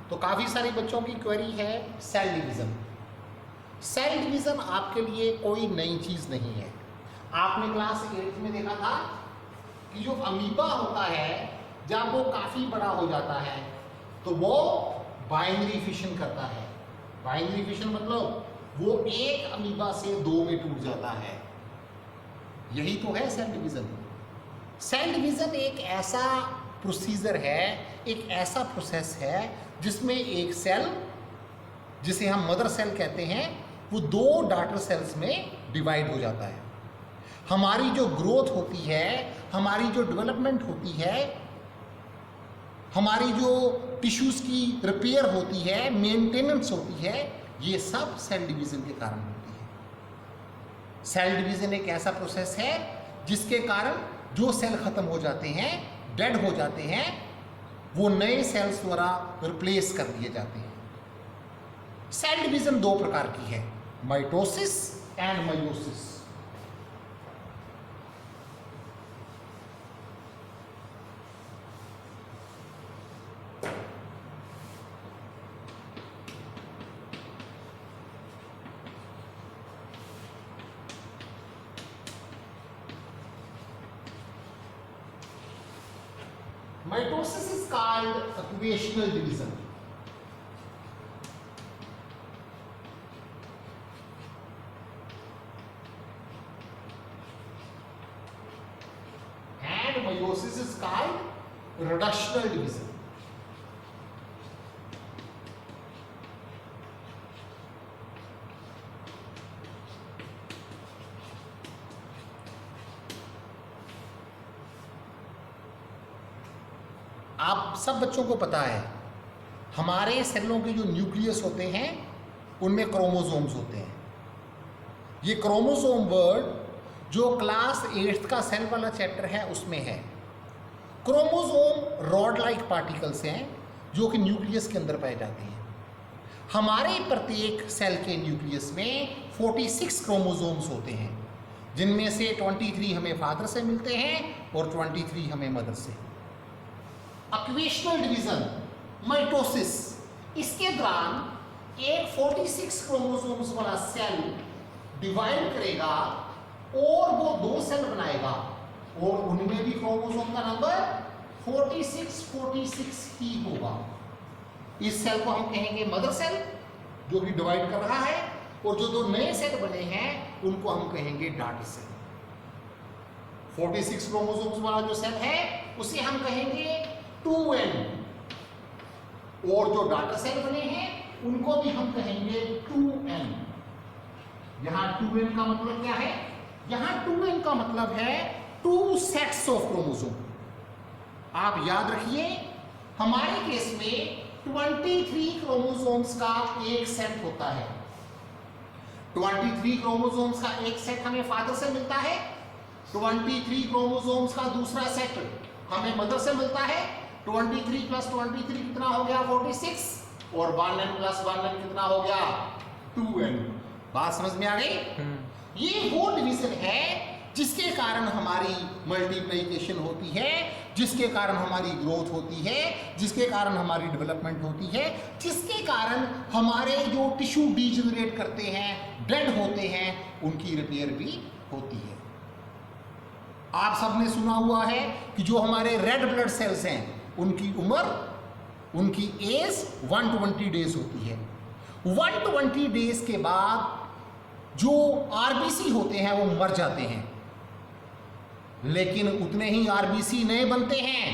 तो काफ़ी सारे बच्चों की क्वेरी है सेल डिवीज़न। सेल डिवीज़न आपके लिए कोई नई चीज़ नहीं है। आपने क्लास 8 में देखा था कि जो अमीबा होता है जब वो काफ़ी बड़ा हो जाता है तो वो बाइनरी फिशन करता है। बाइनरी फिशन मतलब वो एक अमीबा से दो में टूट जाता है। यही तो है सेल डिवीज़न। सेल डिवीज़न एक ऐसा प्रोसीजर है, एक ऐसा प्रोसेस है जिसमें एक सेल, जिसे हम मदर सेल कहते हैं, वो दो डॉटर सेल्स में डिवाइड हो जाता है। हमारी जो ग्रोथ होती है, हमारी जो डेवलपमेंट होती है, हमारी जो टिश्यूज़ की रिपेयर होती है, मेंटेनेंस होती है, ये सब सेल डिवीज़न के कारण होती है। सेल डिवीज़न एक ऐसा प्रोसेस है जिसके कारण जो सेल खत्म हो जाते हैं, डेड हो जाते हैं, वो नए सेल्स द्वारा रिप्लेस कर दिए जाते हैं। सेल डिवीज़न दो प्रकार की है, mitosis and meiosis. Mitosis is called occupational division. And meiosis is called reductional division. आप सब बच्चों को पता है हमारे सेलों के जो न्यूक्लियस होते हैं उनमें क्रोमोसोम्स होते हैं। ये क्रोमोसोम वर्ड जो क्लास 8th का सेल वाला चैप्टर है उसमें है। क्रोमोसोम रॉड लाइक पार्टिकल्स हैं जो कि न्यूक्लियस के अंदर पाए जाते हैं। हमारे प्रत्येक सेल के न्यूक्लियस में 46 क्रोमोसोम्स होते हैं, जिनमें से 23 हमें फादर से मिलते हैं और 23 हमें मदर से। ऑक्यूपेशनल डिवीजन, माइटोसिस, इसके दौरान एक 46 क्रोमोसोम्स वाला सेल डिवाइड करेगा और वो दो सेल बनाएगा और उनमें भी क्रोमोसोम का नंबर 46 ही होगा। इस सेल को हम कहेंगे मदर सेल जो भी डिवाइड कर रहा है, और जो दो नए सेल बने हैं उनको हम कहेंगे डॉटर सेल। 46 क्रोमोसोम्स वाला जो सेल है उसे हम कहेंगे 2n, और जो डॉटर सेल बने हैं उनको भी हम कहेंगे 2n। यहां 2n का मतलब क्या है? यहां 2n का मतलब है 2 सेट्स ऑफ क्रोमोसोम। आप याद रखिए हमारे केस में 23 क्रोमोसोम्स का एक सेट होता है। 23 क्रोमोसोम्स का एक सेट हमें फादर से मिलता है, 23 क्रोमोसोम्स का दूसरा सेट हमें मदर से मिलता है। 23 प्लस 23 कितना हो गया? 46, और 1n प्लस 1n कितना हो गया? 2n। बात समझ में आ गई? ये वो डिवीजन है जिसके कारण हमारी मल्टीप्लिकेशन होती है, जिसके कारण हमारी ग्रोथ होती है, जिसके कारण हमारी डेवलपमेंट होती है, जिसके कारण हमारे जो टिश्यू डीजनरेट करते हैं, डेड होते हैं, उनकी रिपेयर भी होती है। आप सबने सुना हुआ है कि जो हमारे रेड ब्लड सेल्स हैं उनकी उम्र, उनकी एज 120 डेज होती है। 120 डेज के बाद जो आरबीसी होते हैं वो मर जाते हैं, लेकिन उतने ही आरबीसी नए बनते हैं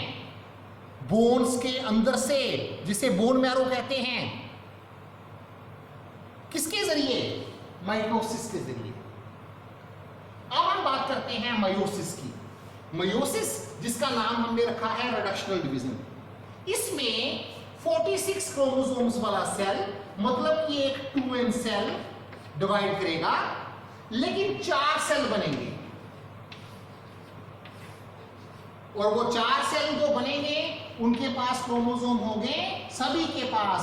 बोन्स के अंदर से, जिसे बोन मैरो कहते हैं। किसके जरिए? माइटोसिस के जरिए। अब हम बात करते हैं मेयोसिस की। मेयोसिस जिसका नाम हमने रखा है रिडक्शनल डिवीजन, इसमें 46 क्रोमोसोम्स वाला सेल, मतलब कि एक 2n सेल डिवाइड करेगा, लेकिन 4 सेल बनेंगे, और वो 4 सेल जो बनेंगे उनके पास क्रोमोसोम होंगे सभी के पास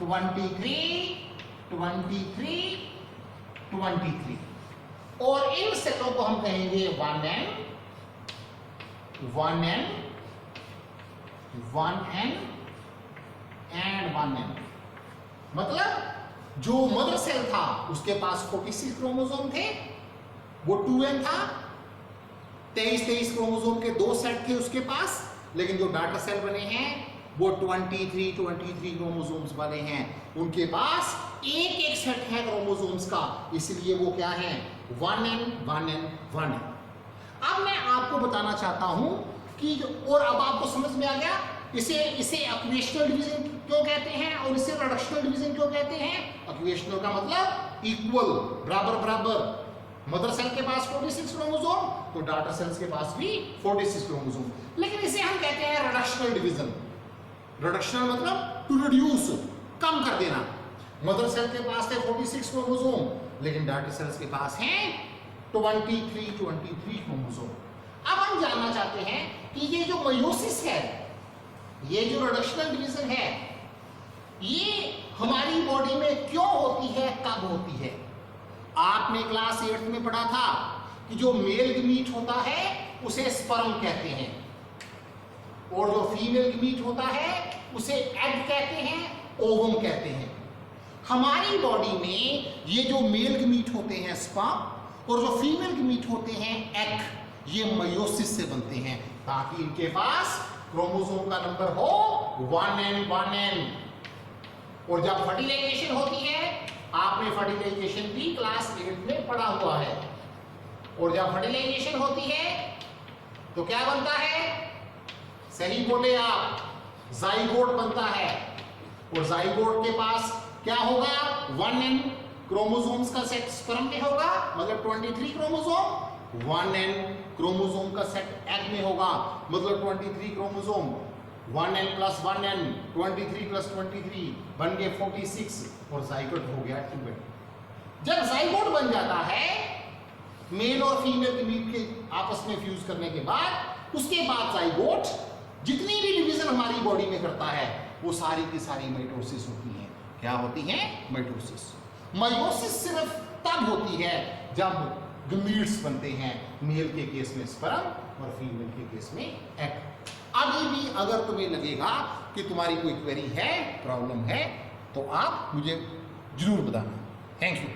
23, 23, 23, और इन सेलों को हम कहेंगे 1n, 1n, 1n, and 1n। मतलब जो मदर सेल था उसके पास 46 क्रोमोसोम थे, वो 2n था। 23 क्रोमोसोम के 2 सेट थे उसके पास, लेकिन जो डाटर सेल बने हैं वो 23 क्रोमोसोम्स वाले हैं। उनके पास एक सेट है क्रोमोसोम्स का, इसलिए वो क्या है 1n 1n 1n। अब मैं आपको बताना चाहता हूं कि और अब आपको समझ में आ गया इसे इक्वेशनल डिवीजन क्यों कहते हैं और इसे रिडक्शनल डिवीजन क्यों कहते हैं। इक्वेशनल का मतलब इक्वल, बराबर बराबर। मदर सेल के पास 46 क्रोमोसोम तो डाटर सेल्स के पास भी 46 क्रोमोसोम, लेकिन इसे हम कहते हैं रिडक्शनल डिवीजन। रिडक्शनल मतलब टू रिड्यूस, कम कर देना। मदर सेल के पास थे 46 क्रोमोसोम, लेकिन डाटर सेल्स के पास हैं 23 क्रोमोसोम। अब हम जानना चाहते हैं कि ये जो मयोसिस है, ये जो रिडक्शनल डिवीजन है, ये हमारी बॉडी में क्यों होती है, कब होती है। आपने क्लास 8 में पढ़ा था कि जो मेल गमीट होता है उसे स्पर्म कहते हैं, और जो फीमेल गमीट होता है उसे एग कहते हैं, ओवम कहते हैं। हमारी बॉडी में ये जो मेल गमीट होते हैं स्पर्म, और जो फीमेल गमीट होते हैं एग, ये मयोसिस से बनते हैं, ताकि इनके पास क्रोमोसोम का नंबर हो 1n 1n। और जब फर्टिलाइजेशन होती है, आपने फर्टिलाइजेशन भी क्लास 8 में पढ़ा हुआ है, और जब फर्टिलाइजेशन होती है तो क्या बनता है, सही बोले आप, जाइगोट बनता है। और जाइगोट के पास क्या होगा 1n क्रोमोसोम्स का सेट स्पर्म में होगा, मतलब 23 क्रोमोसोम। 1n क्रोमोसोम का सेट एग में होगा, मतलब 23 क्रोमोसोम। 1n + 1n 23 + 23 बन गए 46, और जाइगोट हो गया 2n। जब जाइगोट बन जाता है मेल और फीमेल के बीच के आपस में फ्यूज करने के बाद, उसके बाद जाइगोट जितनी भी डिवीजन हमारी बॉडी में करता है वो सारी की सारी माइटोसिस होती है। क्या होती है, माइटोसिस। माइटोसिस सिर्फ तब होती है जब गमीट्स बनते हैं, मेल के केस में स्पर्म और फीमेल के केस में एग। अभी भी अगर तुम्हें लगेगा कि तुम्हारी कोई क्वेरी है, प्रॉब्लम है, तो आप मुझे जरूर बताना। Thank you.